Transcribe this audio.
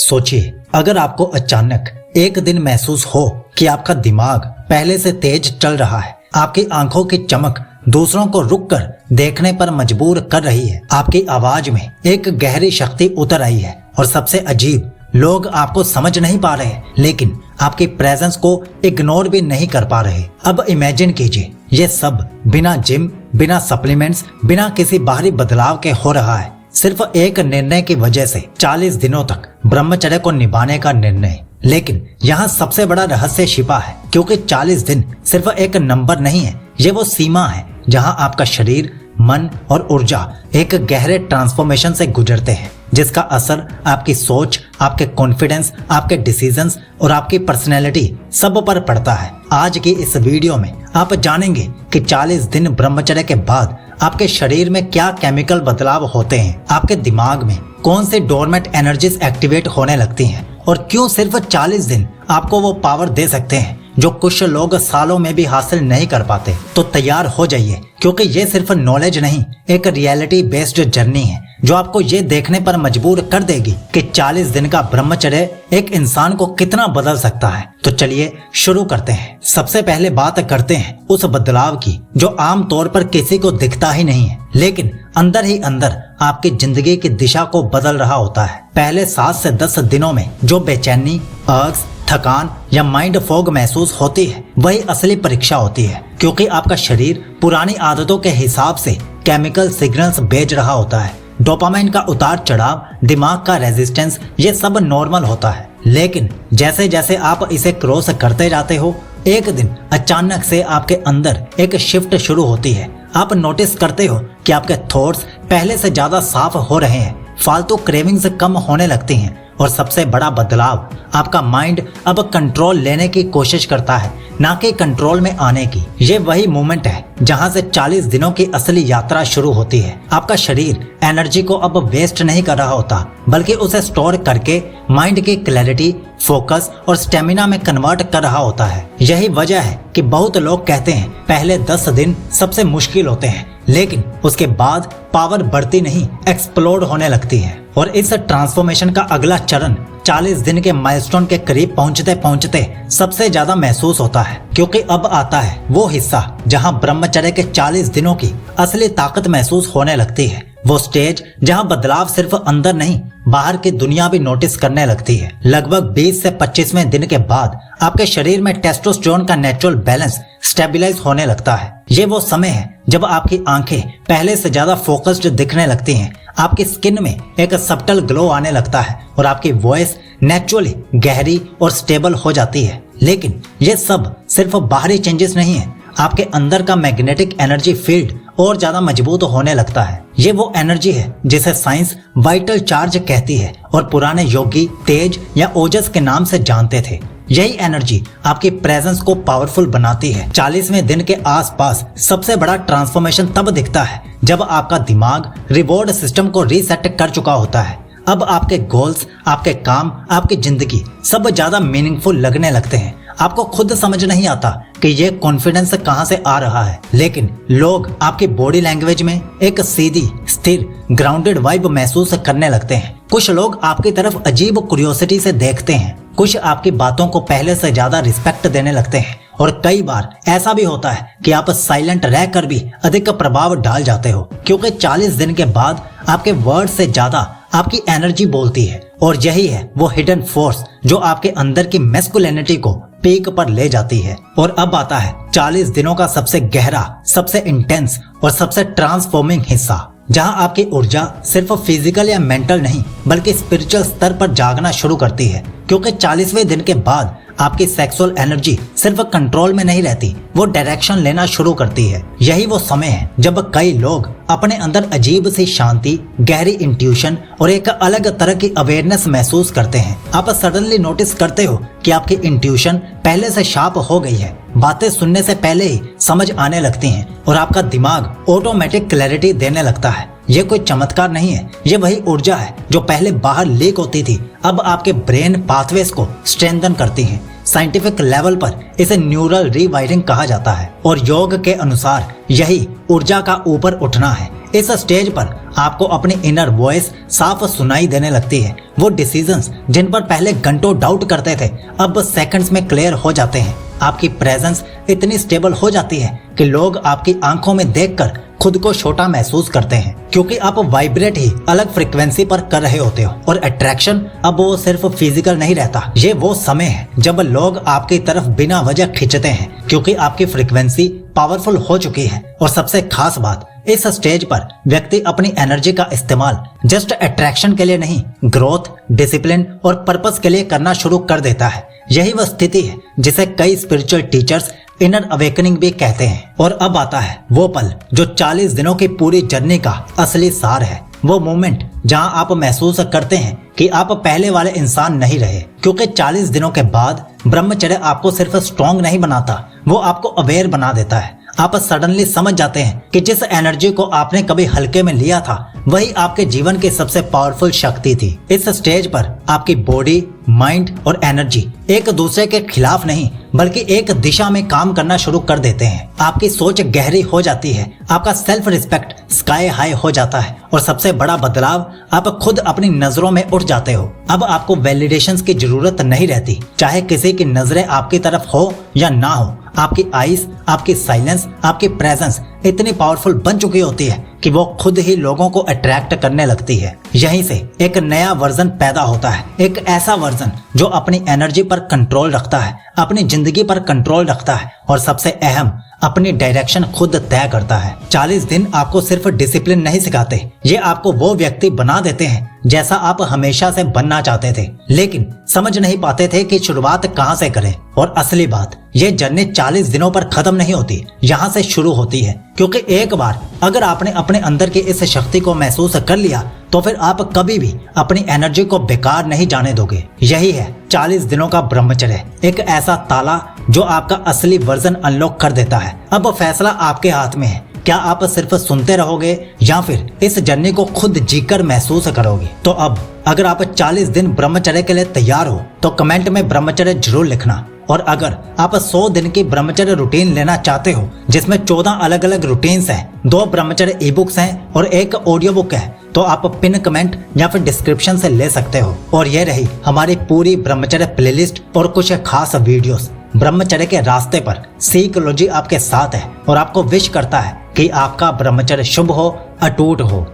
सोचिए, अगर आपको अचानक एक दिन महसूस हो कि आपका दिमाग पहले से तेज चल रहा है, आपकी आंखों की चमक दूसरों को रुककर देखने पर मजबूर कर रही है, आपकी आवाज में एक गहरी शक्ति उतर आई है और सबसे अजीब, लोग आपको समझ नहीं पा रहे लेकिन आपकी प्रेजेंस को इग्नोर भी नहीं कर पा रहे। अब इमेजिन कीजिए, ये सब बिना जिम, बिना सप्लीमेंट्स, बिना किसी बाहरी बदलाव के हो रहा है। सिर्फ एक निर्णय की वजह से 40 दिनों तक ब्रह्मचर्य को निभाने का निर्णय। लेकिन यहाँ सबसे बड़ा रहस्य छिपा है, क्योंकि 40 दिन सिर्फ एक नंबर नहीं है, ये वो सीमा है जहाँ आपका शरीर, मन और ऊर्जा एक गहरे ट्रांसफॉर्मेशन से गुजरते हैं, जिसका असर आपकी सोच, आपके कॉन्फिडेंस, आपके डिसीजंस और आपकी पर्सनैलिटी सब पर पड़ता है। आज की इस वीडियो में आप जानेंगे कि 40 दिन ब्रह्मचर्य के बाद आपके शरीर में क्या केमिकल बदलाव होते हैं, आपके दिमाग में कौन सी डोरमेट एनर्जीज एक्टिवेट होने लगती हैं और क्यों सिर्फ 40 दिन आपको वो पावर दे सकते हैं जो कुछ लोग सालों में भी हासिल नहीं कर पाते। तो तैयार हो जाइए, क्योंकि ये सिर्फ नॉलेज नहीं, एक रियलिटी बेस्ड जर्नी है जो आपको ये देखने पर मजबूर कर देगी कि 40 दिन का ब्रह्मचर्य एक इंसान को कितना बदल सकता है। तो चलिए शुरू करते हैं। सबसे पहले बात करते हैं उस बदलाव की जो आम तौर पर किसी को दिखता ही नहीं है, लेकिन अंदर ही अंदर आपकी जिंदगी की दिशा को बदल रहा होता है। पहले 7 से 10 दिनों में जो बेचैनी, अर्ग्स, थकान या माइंड फॉग महसूस होती है, वही असली परीक्षा होती है, क्योंकि आपका शरीर पुरानी आदतों के हिसाब से केमिकल सिग्नल्स भेज रहा होता है। डोपामाइन का उतार चढ़ाव, दिमाग का रेजिस्टेंस, ये सब नॉर्मल होता है। लेकिन जैसे जैसे आप इसे क्रॉस करते जाते हो, एक दिन अचानक से आपके अंदर एक शिफ्ट शुरू होती है। आप नोटिस करते हो कि आपके थॉट्स पहले से ज्यादा साफ हो रहे हैं, फालतू क्रेविंग्स कम होने लगती हैं और सबसे बड़ा बदलाव, आपका माइंड अब कंट्रोल लेने की कोशिश करता है, ना कि कंट्रोल में आने की। ये वही मोमेंट है जहां से 40 दिनों की असली यात्रा शुरू होती है। आपका शरीर एनर्जी को अब वेस्ट नहीं कर रहा होता, बल्कि उसे स्टोर करके माइंड की क्लैरिटी, फोकस और स्टेमिना में कन्वर्ट कर रहा होता है। यही वजह है कि बहुत लोग कहते हैं पहले 10 दिन सबसे मुश्किल होते हैं, लेकिन उसके बाद पावर बढ़ती नहीं, एक्सप्लोड होने लगती है। और इस ट्रांसफॉर्मेशन का अगला चरण 40 दिन के माइलस्टोन के करीब पहुंचते पहुंचते सबसे ज्यादा महसूस होता है, क्योंकि अब आता है वो हिस्सा जहां ब्रह्मचर्य के 40 दिनों की असली ताकत महसूस होने लगती है। वो स्टेज जहां बदलाव सिर्फ अंदर नहीं, बाहर की दुनिया भी नोटिस करने लगती है। लगभग 20 से 25वें दिन के बाद आपके शरीर में टेस्टोस्टेरोन का नेचुरल बैलेंस स्टेबलाइज होने लगता है। ये वो समय है जब आपकी आंखें पहले से ज्यादा फोकस्ड दिखने लगती हैं, आपकी स्किन में एक सब्टल ग्लो आने लगता है और आपकी वॉइस नेचुरली गहरी और स्टेबल हो जाती है। लेकिन ये सब सिर्फ बाहरी चेंजेस नहीं है, आपके अंदर का मैग्नेटिक एनर्जी फील्ड और ज्यादा मजबूत होने लगता है। ये वो एनर्जी है जिसे साइंस वाइटल चार्ज कहती है और पुराने योगी तेज या ओजस के नाम से जानते थे। यही एनर्जी आपकी प्रेजेंस को पावरफुल बनाती है। 40वें दिन के आसपास सबसे बड़ा ट्रांसफॉर्मेशन तब दिखता है जब आपका दिमाग रिवॉर्ड सिस्टम को रीसेट कर चुका होता है। अब आपके गोल्स, आपके काम, आपकी जिंदगी सब ज्यादा मीनिंगफुल लगने लगते हैं। आपको खुद समझ नहीं आता कि ये कॉन्फिडेंस कहाँ से आ रहा है, लेकिन लोग आपकी बॉडी लैंग्वेज में एक सीधी, स्थिर, ग्राउंडेड वाइब महसूस करने लगते हैं। कुछ लोग आपकी तरफ अजीब क्यूरियोसिटी से देखते हैं, कुछ आपकी बातों को पहले से ज्यादा रिस्पेक्ट देने लगते हैं और कई बार ऐसा भी होता है कि आप साइलेंट रहकर भी अधिक प्रभाव डाल जाते हो, क्योंकि 40 दिन के बाद आपके वर्ड से ज्यादा आपकी एनर्जी बोलती है। और यही है वो हिडन फोर्स जो आपके अंदर की मैस्कुलिनिटी को पीक पर ले जाती है। और अब आता है 40 दिनों का सबसे गहरा, सबसे इंटेंस और सबसे ट्रांसफॉर्मिंग हिस्सा, जहां आपकी ऊर्जा सिर्फ फिजिकल या मेंटल नहीं, बल्कि स्पिरिचुअल स्तर पर जागना शुरू करती है। क्योंकि 40वें दिन के बाद आपकी सेक्सुअल एनर्जी सिर्फ कंट्रोल में नहीं रहती, वो डायरेक्शन लेना शुरू करती है। यही वो समय है जब कई लोग अपने अंदर अजीब सी शांति, गहरी इंट्यूशन और एक अलग तरह की अवेयरनेस महसूस करते हैं। आप सडनली नोटिस करते हो कि आपकी इंट्यूशन पहले से शार्प हो गई है, बातें सुनने से पहले ही समझ आने लगती हैं और आपका दिमाग ऑटोमेटिक क्लैरिटी देने लगता है। ये कोई चमत्कार नहीं है, ये वही ऊर्जा है जो पहले बाहर लीक होती थी, अब आपके ब्रेन पाथवेज को स्ट्रेंथन करती है। साइंटिफिक लेवल पर इसे न्यूरल रीवायरिंग कहा जाता है और योग के अनुसार यही ऊर्जा का ऊपर उठना है। इस स्टेज पर आपको अपनी इनर वॉइस साफ सुनाई देने लगती है। वो डिसीजंस जिन पर पहले घंटों डाउट करते थे अब सेकंड्स में क्लियर हो जाते हैं। आपकी प्रेजेंस इतनी स्टेबल हो जाती है कि लोग आपकी आंखों में देखकर खुद को छोटा महसूस करते हैं, क्योंकि आप वाइब्रेट ही अलग फ्रीक्वेंसी पर कर रहे होते हो। और अट्रैक्शन अब वो सिर्फ फिजिकल नहीं रहता, ये वो समय है जब लोग आपकी तरफ बिना वजह खिंचते हैं, क्योंकि आपकी फ्रीक्वेंसी पावरफुल हो चुकी है। और सबसे खास बात, इस स्टेज पर व्यक्ति अपनी एनर्जी का इस्तेमाल जस्ट अट्रैक्शन के लिए नहीं, ग्रोथ, डिसिप्लिन और पर्पस के लिए करना शुरू कर देता है। यही वह स्थिति है जिसे कई स्पिरिचुअल टीचर्स इनर अवेकनिंग भी कहते हैं। और अब आता है वो पल जो 40 दिनों की पूरी जर्नी का असली सार है। वो मोमेंट जहां आप महसूस करते हैं कि आप पहले वाले इंसान नहीं रहे, क्योंकि 40 दिनों के बाद ब्रह्मचर्य आपको सिर्फ स्ट्रॉन्ग नहीं बनाता, वो आपको अवेयर बना देता है। आप सडनली समझ जाते हैं कि जिस एनर्जी को आपने कभी हल्के में लिया था वही आपके जीवन की सबसे पावरफुल शक्ति थी। इस स्टेज पर आपकी बॉडी, माइंड और एनर्जी एक दूसरे के खिलाफ नहीं बल्कि एक दिशा में काम करना शुरू कर देते हैं। आपकी सोच गहरी हो जाती है, आपका सेल्फ रिस्पेक्ट स्काई हाई हो जाता है और सबसे बड़ा बदलाव, आप खुद अपनी नजरों में उठ जाते हो। अब आपको वैलिडेशंस की जरूरत नहीं रहती, चाहे किसी की नजरें आपकी तरफ हो या ना हो। आपकी आईज, आपकी साइलेंस, आपकी प्रेजेंस इतनी पावरफुल बन चुकी होती है कि वो खुद ही लोगों को अट्रैक्ट करने लगती है। यहीं से एक नया वर्जन पैदा होता है, एक ऐसा वर्जन जो अपनी एनर्जी पर कंट्रोल रखता है, अपनी जिंदगी पर कंट्रोल रखता है और सबसे अहम, अपनी डायरेक्शन खुद तय करता है। 40 दिन आपको सिर्फ डिसिप्लिन नहीं सिखाते, ये आपको वो व्यक्ति बना देते हैं जैसा आप हमेशा से बनना चाहते थे, लेकिन समझ नहीं पाते थे कि शुरुआत कहाँ से करें। और असली बात, ये जर्नी 40 दिनों पर खत्म नहीं होती, यहाँ से शुरू होती है। क्योंकि एक बार अगर आपने अपने अंदर की इस शक्ति को महसूस कर लिया तो फिर आप कभी भी अपनी एनर्जी को बेकार नहीं जाने दोगे। यही है 40 दिनों का ब्रह्मचर्य, एक ऐसा ताला जो आपका असली वर्जन अनलॉक कर देता है। अब फैसला आपके हाथ में है, क्या आप सिर्फ सुनते रहोगे या फिर इस जर्नी को खुद जीकर महसूस करोगे। तो अब अगर आप 40 दिन ब्रह्मचर्य के लिए तैयार हो तो कमेंट में ब्रह्मचर्य जरूर लिखना। और अगर आप 100 दिन की ब्रह्मचर्य रूटीन लेना चाहते हो जिसमें 14 अलग अलग रूटीन्स हैं, 2 ब्रह्मचर्य ई बुक्स हैं और एक ऑडियो बुक है, तो आप पिन कमेंट या फिर डिस्क्रिप्शन से ले सकते हो। और ये रही हमारी पूरी ब्रह्मचर्य प्लेलिस्ट और कुछ खास वीडियोस। ब्रह्मचर्य के रास्ते पर साइकोलॉजी आपके साथ है और आपको विश करता है कि आपका ब्रह्मचर्य शुभ हो, अटूट हो।